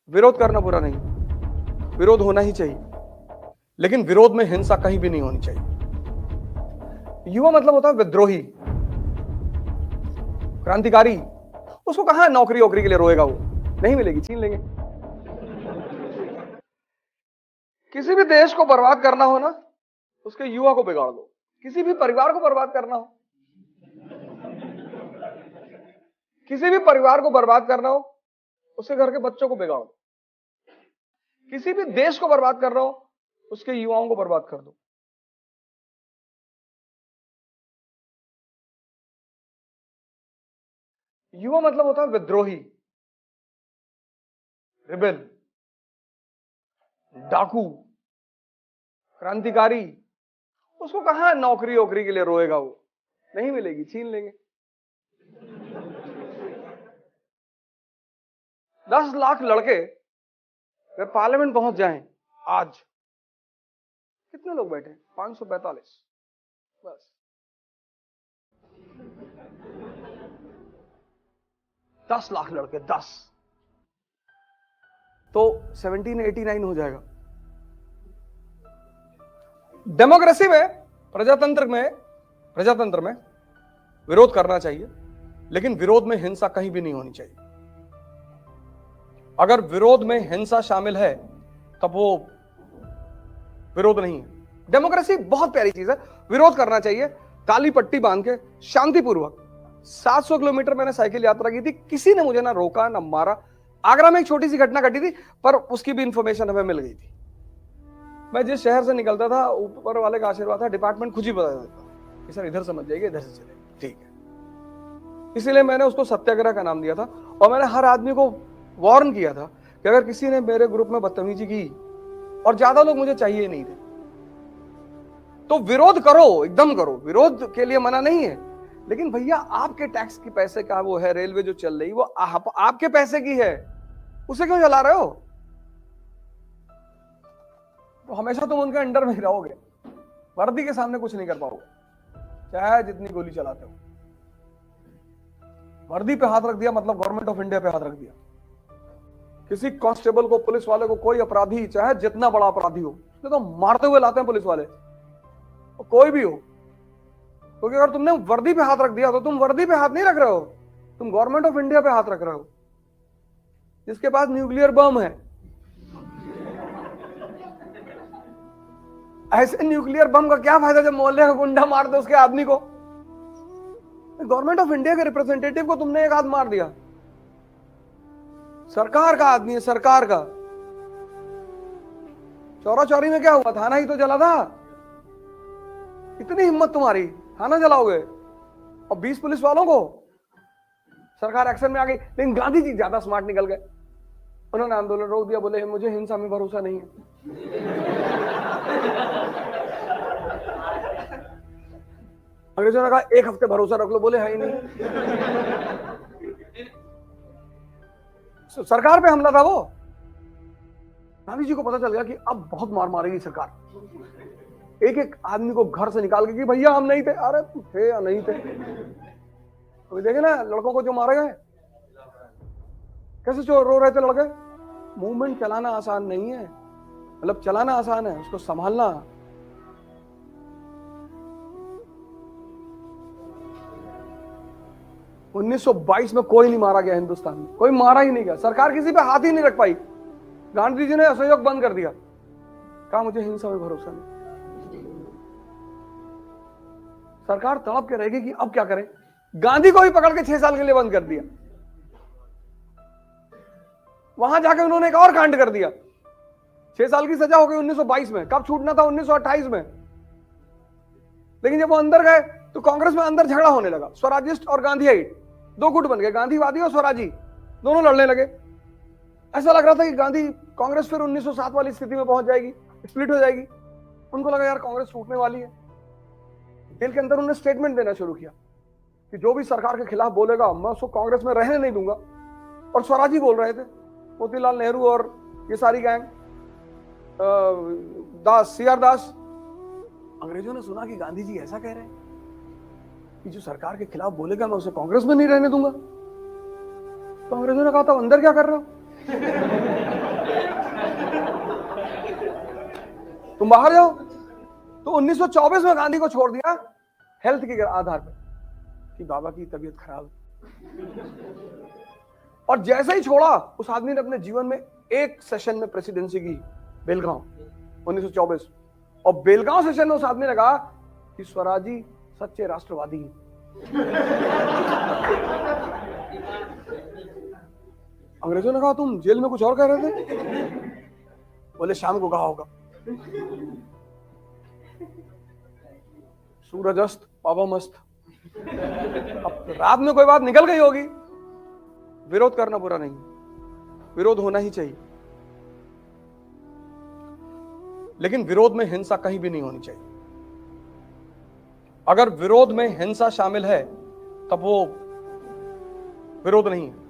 विरोध करना बुरा नहीं, विरोध होना ही चाहिए, लेकिन विरोध में हिंसा कहीं भी नहीं होनी चाहिए। युवा मतलब होता है विद्रोही, क्रांतिकारी। उसको कहां नौकरी वोकरी के लिए रोएगा, वो नहीं मिलेगी, छीन लेंगे। किसी भी देश को बर्बाद करना हो ना, उसके युवा को बिगाड़ दो। किसी भी परिवार को बर्बाद करना हो, किसी भी परिवार को बर्बाद करना हो, उसके घर के बच्चों को बिगाड़ दो। किसी भी देश को बर्बाद करना हो, उसके युवाओं को बर्बाद कर दो। युवा मतलब होता है विद्रोही, रिबेल, डाकू, क्रांतिकारी। उसको कहां नौकरी वोकरी के लिए रोएगा, वो नहीं मिलेगी, छीन लेंगे। 10 लाख लड़के वे पार्लियामेंट पहुंच जाएं आज, कितने लोग बैठे? 542 बस। 10 लाख लड़के, 10 तो 1789 हो जाएगा। डेमोक्रेसी में, प्रजातंत्र में विरोध करना चाहिए, लेकिन विरोध में हिंसा कहीं भी नहीं होनी चाहिए। अगर विरोध में हिंसा शामिल है तब वो विरोध नहीं है। डेमोक्रेसी बहुत प्यारी चीज है, विरोध करना चाहिए, काली पट्टी बांध के शांतिपूर्वक। 700 किलोमीटर मैंने साइकिल यात्रा की थी, किसी ने मुझे ना रोका ना मारा। आगरा में एक छोटी सी घटना घटी थी, पर उसकी भी इंफॉर्मेशन हमें मिल गई थी। मैं जिस शहर से निकलता था, ऊपर वाले का आशीर्वाद था, डिपार्टमेंट खुद ही बता देता कि सर इधर समझ जाइए, इधर से चले, ठीक है। इसीलिए मैंने उसको सत्याग्रह का नाम दिया था, और मैंने हर आदमी को वार्न किया था कि अगर किसी ने मेरे ग्रुप में बदतमीजी की, और ज्यादा लोग मुझे चाहिए नहीं थे, तो विरोध करो, एकदम करो। विरोध के लिए मना नहीं है, लेकिन भैया आपके टैक्स की पैसे का वो है, रेलवे जो चल रही वो आपके पैसे की है, उसे क्यों जला रहे हो? तो हमेशा तुम उनके अंडर में ही रहोगे, वर्दी के सामने कुछ नहीं कर पाओगे, चाहे जितनी गोली चलाते हो। वर्दी पे हाथ रख दिया मतलब गवर्नमेंट ऑफ इंडिया पे हाथ रख दिया। किसी कांस्टेबल को, पुलिस वाले को, कोई अपराधी चाहे जितना बड़ा अपराधी हो, उसने तो मारते हुए लाते हैं पुलिस वाले, तो कोई भी हो। क्योंकि अगर तुमने वर्दी पे हाथ रख दिया तो तुम वर्दी पे हाथ नहीं रख रहे हो, तुम गवर्नमेंट ऑफ इंडिया पे हाथ रख रहे हो, जिसके पास न्यूक्लियर बम है। ऐसे न्यूक्लियर बम का क्या फायदा जब मोहल्ले का गुंडा मार दे उसके आदमी को? गवर्नमेंट ऑफ इंडिया के रिप्रेजेंटेटिव को तुमने एक हाथ मार दिया, सरकार का आदमी है, सरकार का। चौरा चौरी में क्या हुआ? थाना ही तो जला था। इतनी हिम्मत तुम्हारी, थाना जलाओगे? और 20 पुलिस वालों को सरकार एक्शन में आ गई। लेकिन गांधी जी ज्यादा स्मार्ट निकल गए, उन्होंने आंदोलन रोक दिया, बोले मुझे हिंसा में भरोसा नहीं है। अंग्रेजों ने कहा 1 हफ्ते भरोसा रख लो, बोले है ही नहीं। सरकार पे हमला था वो। गांधी जी को पता चल गया कि अब बहुत मार मारेगी सरकार। एक एक आदमी को घर से निकाल के कि भैया हम नहीं थे। अरे तुम थे या नहीं थे? तो देखे ना लड़कों को जो मारे गए, कैसे रो रहे थे लड़के। मूवमेंट चलाना आसान नहीं है, मतलब चलाना आसान है, उसको संभालना। तो 1922 में कोई नहीं मारा गया हिंदुस्तान में, कोई मारा ही नहीं गया, सरकार किसी पे हाथ ही नहीं रख पाई। गांधी जी ने असहयोग बंद कर दिया, कहा मुझे हिंसा में भरोसा नहीं। सरकार तड़प के रहेगी कि अब क्या करें। गांधी को भी पकड़ के 6 साल के लिए बंद कर दिया। वहां जाके उन्होंने एक और कांड कर दिया, 6 साल की सजा हो गई 1922 में। कब छूटना था? 1928 में। लेकिन जब वो अंदर गए तो कांग्रेस में अंदर झगड़ा होने लगा, स्वराजिस्ट और गांधीआईट 2 गुट बन गए, गांधीवादी और स्वराजी दोनों लड़ने लगे। ऐसा लग रहा था कि गांधी कांग्रेस फिर 1907 वाली स्थिति में पहुंच जाएगी, स्प्लिट हो जाएगी। उनको लगा यार कांग्रेस टूटने वाली है। जेल के अंदर उन्होंने स्टेटमेंट देना शुरू किया कि जो भी सरकार के खिलाफ बोलेगा मैं उसको कांग्रेस में रहने नहीं दूंगा। और स्वराजी बोल रहे थे, मोतीलाल नेहरू और ये सारी गैंग, दास, सीआर दास। अंग्रेजों ने सुना कि गांधी जी ऐसा कह रहे हैं कि जो सरकार के खिलाफ बोलेगा मैं उसे कांग्रेस में नहीं रहने दूंगा। तो अंग्रेजों ने कहा था अंदर क्या कर रहे हो? तुम बाहर जाओ। तो 1924 में गांधी को छोड़ दिया हेल्थ के आधार पर कि बाबा की तबीयत खराब है। और जैसे ही छोड़ा उस आदमी ने अपने जीवन में एक सेशन में प्रेसिडेंसी की, बेलगांव 1924। और बेलगांव सेशन में उस आदमी ने कहा कि स्वराजी सच्चे राष्ट्रवादी हैं। अंग्रेजों ने कहा तुम जेल में कुछ और कह रहे थे? बोले शाम को कहा होगा। सूरज अस्त पावा मस्त। अब रात में कोई बात निकल गई होगी। विरोध करना बुरा नहीं, विरोध होना ही चाहिए, लेकिन विरोध में हिंसा कहीं भी नहीं होनी चाहिए। अगर विरोध में हिंसा शामिल है तब वो विरोध नहीं है।